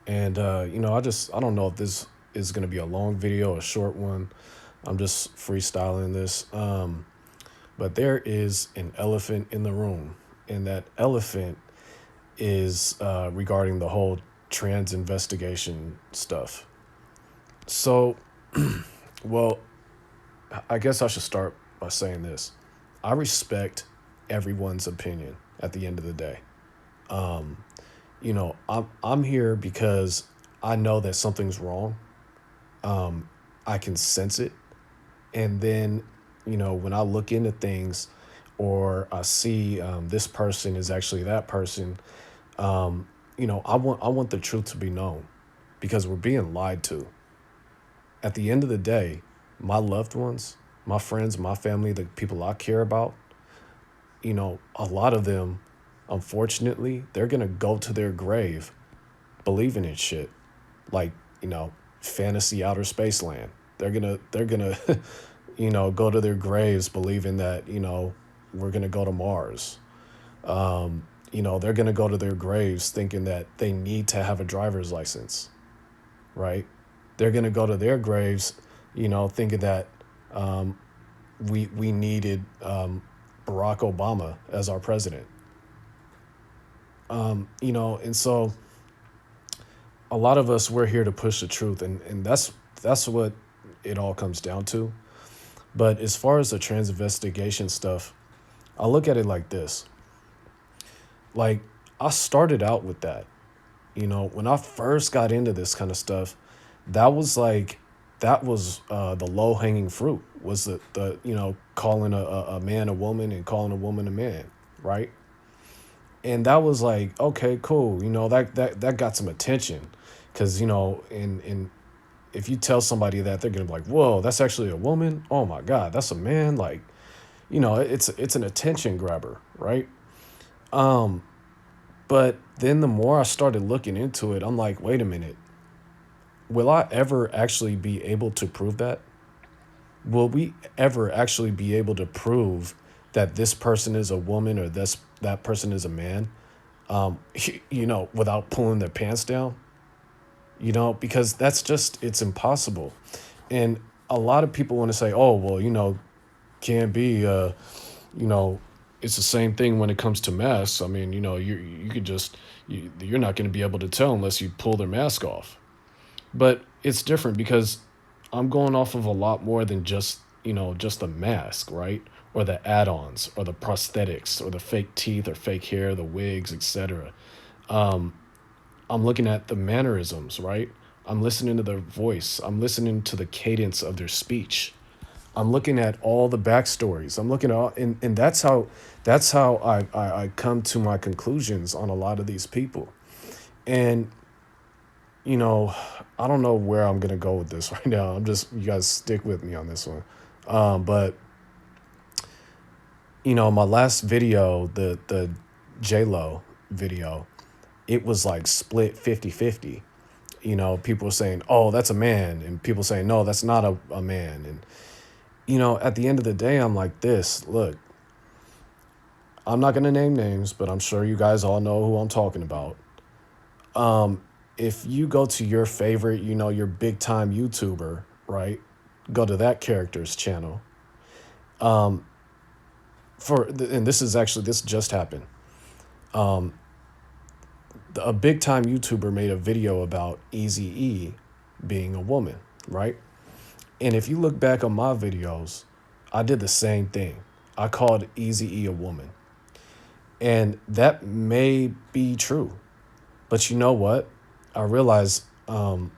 And I don't know if this is going to be a long video or a short one. I'm just freestyling this. But there is an elephant in the room, and that elephant is regarding the whole trans investigation stuff. So, well, I guess I should start by saying this. I respect everyone's opinion at the end of the day. Um, I'm here because I know that something's wrong. I can sense it, and then when I look into things, or I see this person is actually that person, I want the truth to be known, because we're being lied to. At the end of the day, my loved ones, my friends, my family, the people I care about, a lot of them, unfortunately, they're gonna go to their grave believing in shit like, fantasy outer space land. They're gonna go to their graves believing that, we're gonna go to Mars. They're gonna go to their graves thinking that they need to have a driver's license, right? They're gonna go to their graves, thinking that um, we needed Barack Obama as our president. And so a lot of us, we're here to push the truth, and that's what it all comes down to. But as far as the trans investigation stuff, I look at it like this. Like, I started out with that. When I first got into this kind of stuff, that was like, that was the low hanging fruit, was the calling a man a woman and calling a woman a man, right? And that was like, okay, cool. That got some attention, because in if you tell somebody that, they're gonna be like, whoa, that's actually a woman. Oh my God, that's a man. Like, it's an attention grabber, right? Um, but then the more I started looking into it, I'm like, wait a minute, will I ever actually be able to prove that? Will we ever actually be able to prove that this person is a woman, or this that person is a man? Without pulling their pants down, because that's just, it's impossible. And a lot of people want to say, oh, well, can't be, you know, it's the same thing when it comes to masks. I mean, you could just, you're not going to be able to tell unless you pull their mask off. But it's different, because I'm going off of a lot more than just the mask, right? Or the add-ons, or the prosthetics, or the fake teeth, or fake hair, the wigs, etc. Um, I'm looking at the mannerisms, right? I'm listening to their voice. I'm listening to the cadence of their speech. I'm looking at all the backstories. I'm looking at all, and that's how I come to my conclusions on a lot of these people. And you know, I don't know where I'm gonna go with this right now. I'm just, you guys stick with me on this one. But my last video, the J Lo video, it was like split 50-50. People were saying, oh, that's a man, and people saying, no, that's not a man. And at the end of the day, I'm like, this, look, I'm not gonna name names, but I'm sure you guys all know who I'm talking about. If you go to your favorite, your big time YouTuber, right? Go to that character's channel. Um, and this just happened. Um, a big time YouTuber made a video about Easy E being a woman, right? And if you look back on my videos, I did the same thing. I called Easy E a woman. And that may be true. But you know what? I realized I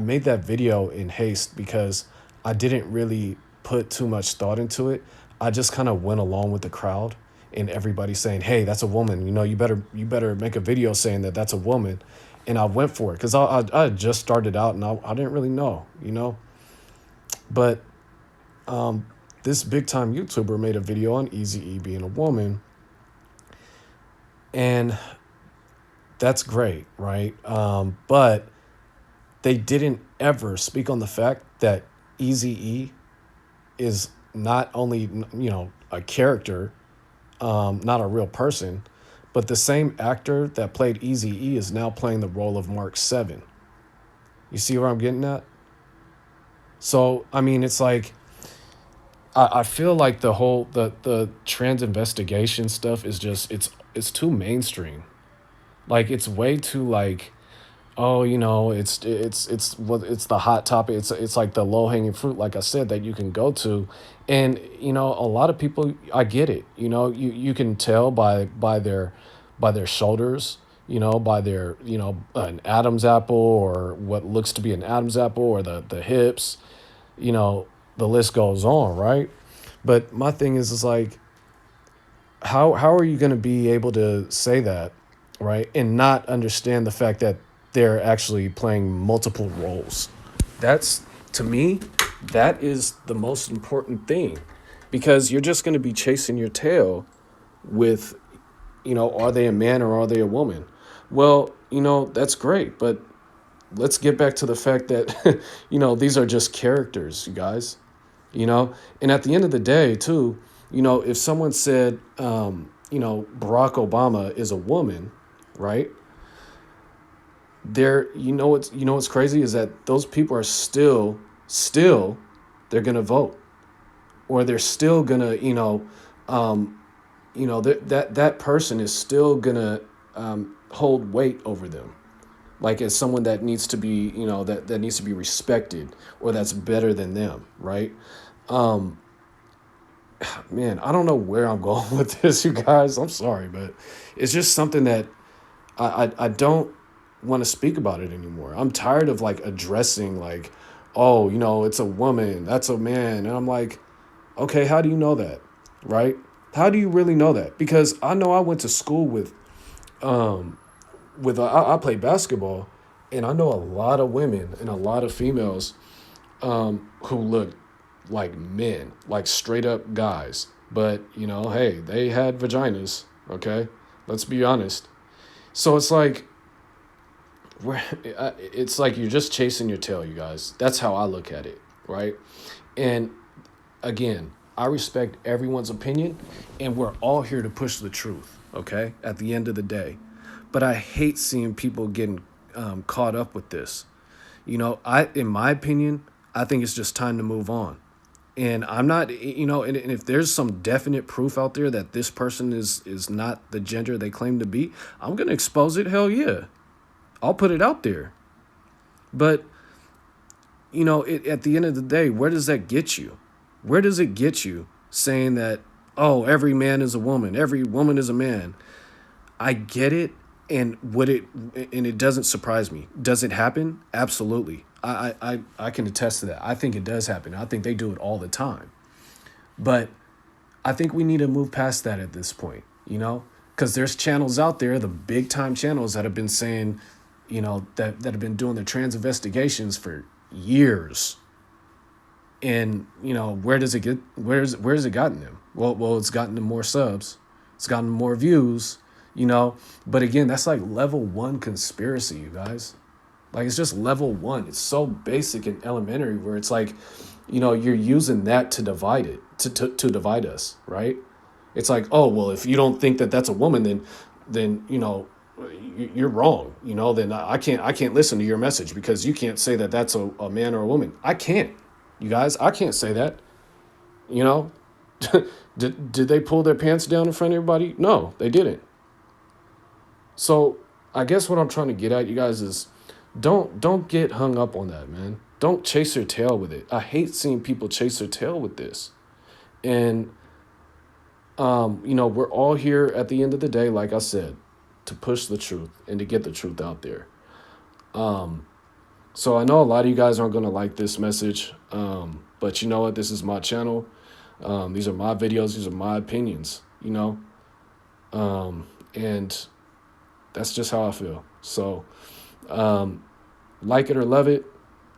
made that video in haste, because I didn't really put too much thought into it. I just kind of went along with the crowd, and everybody saying, "Hey, that's a woman. You better make a video saying that that's a woman." And I went for it, because I had just started out, and I didn't really know. But this big time YouTuber made a video on Easy E being a woman, and that's great, right? But they didn't ever speak on the fact that Easy E is not only a character, not a real person, But the same actor that played Easy E is now playing the role of Mark 7. You see where I'm getting at? So, I mean, it's like, I feel like the trans investigation stuff is just, it's too mainstream. Like, it's way too like, oh, it's the hot topic. It's like the low hanging fruit, like I said, that you can go to, and a lot of people, I get it. You can tell by their shoulders, by their an Adam's apple, or what looks to be an Adam's apple, or the hips, you know, the list goes on, right? But my thing is like, how are you going to be able to say that, right, and not understand the fact that they're actually playing multiple roles? That's, to me, that is the most important thing, because you're just going to be chasing your tail with, are they a man or are they a woman? Well, that's great, but let's get back to the fact that these are just characters, you guys. And at the end of the day, too, if someone said, Barack Obama is a woman, right? There, what's crazy is that those people are still they're gonna vote, or they're still gonna, that person is still gonna hold weight over them, like as someone that needs to be, that needs to be respected, or that's better than them, right? Um, Man, I don't know where I'm going with this, you guys. I'm sorry, but it's just something that I don't want to speak about it anymore. I'm tired of like addressing like, oh, it's a woman, that's a man. And I'm like, okay, how do you know that? Right? How do you really know that? Because I know I went to school um I played basketball, and I know a lot of women and a lot of females who look like men, like straight up guys. But, hey, they had vaginas, okay? Let's be honest. So it's like, it's like you're just chasing your tail, you guys. That's how I look at it, right? And again, I respect everyone's opinion, and we're all here to push the truth, okay? At the end of the day. But I hate seeing people getting caught up with this. In my opinion, I think it's just time to move on. And I'm not, and if there's some definite proof out there that this person is not the gender they claim to be, I'm going to expose it. Hell yeah. I'll put it out there. But, at the end of the day, where does that get you? Where does it get you saying that, oh, every man is a woman, every woman is a man? I get it. And it doesn't surprise me. Does it happen? Absolutely. I can attest to that. I think it does happen. I think they do it all the time. But I think we need to move past that at this point, because there's channels out there, the big time channels that have been saying, that have been doing the trans investigations for years. And, where does it get, where's it gotten them? Well, it's gotten them more subs. It's gotten them more views. But again, that's like level 1 conspiracy, you guys. Like, it's just level 1. It's so basic and elementary, where it's like, you're using that to divide it, to divide us, right? It's like, oh, well, if you don't think that that's a woman, then you're wrong. Then I can't listen to your message, because you can't say that that's a man or a woman. I can't, you guys. I can't say that. Did they pull their pants down in front of everybody? No, they didn't. So I guess what I'm trying to get at, you guys, is don't get hung up on that, man. Don't chase your tail with it. I hate seeing people chase their tail with this. And, we're all here at the end of the day, like I said, to push the truth and to get the truth out there. So I know a lot of you guys aren't going to like this message, but you know what? This is my channel. These are my videos. These are my opinions, and that's just how I feel. So, like it or love it,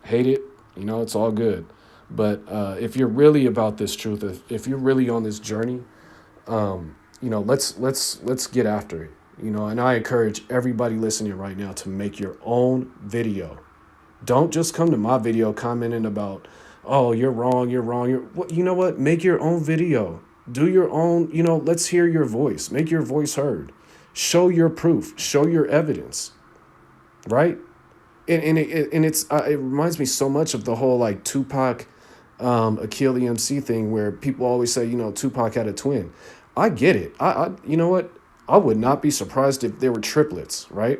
hate it, it's all good. But if you're really about this truth, if you're really on this journey, let's get after it. And I encourage everybody listening right now to make your own video. Don't just come to my video commenting about, oh, you're wrong. You know what? Make your own video. Do your own, let's hear your voice. Make your voice heard. Show your proof. Show your evidence. Right? It reminds me so much of the whole like Tupac, Akil EMC thing, where people always say, Tupac had a twin. I get it. You know what? I would not be surprised if there were triplets, right?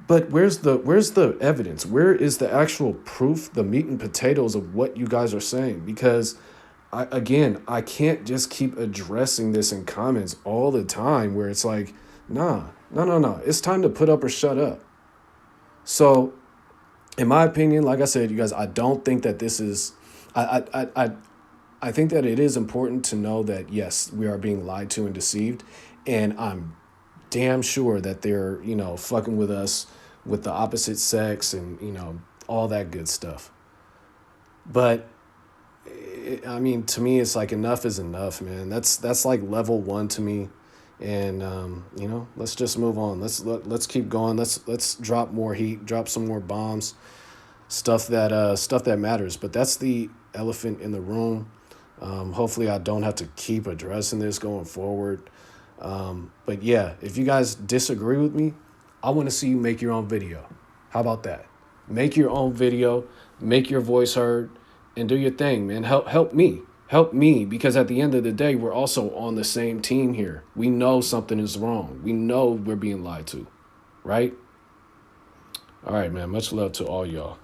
But where's the evidence? Where is the actual proof, the meat and potatoes of what you guys are saying? Because I can't just keep addressing this in comments all the time where it's like, nah, no, no, no. It's time to put up or shut up. So, in my opinion, like I said, you guys, I don't think that this is. I think that it is important to know that yes, we are being lied to and deceived, and I'm damn sure that they're fucking with us with the opposite sex and all that good stuff. But I mean, to me, it's like enough is enough, man. That's like level one to me, and let's just move on. Let's keep going. Let's drop more heat, drop some more bombs, stuff that matters. But that's the elephant in the room. Hopefully, I don't have to keep addressing this going forward. But yeah, if you guys disagree with me, I want to see you make your own video. How about that? Make your own video, make your voice heard, and do your thing, man. Help me, because at the end of the day, we're also on the same team here. We know something is wrong. We know we're being lied to, right? All right, man. Much love to all y'all.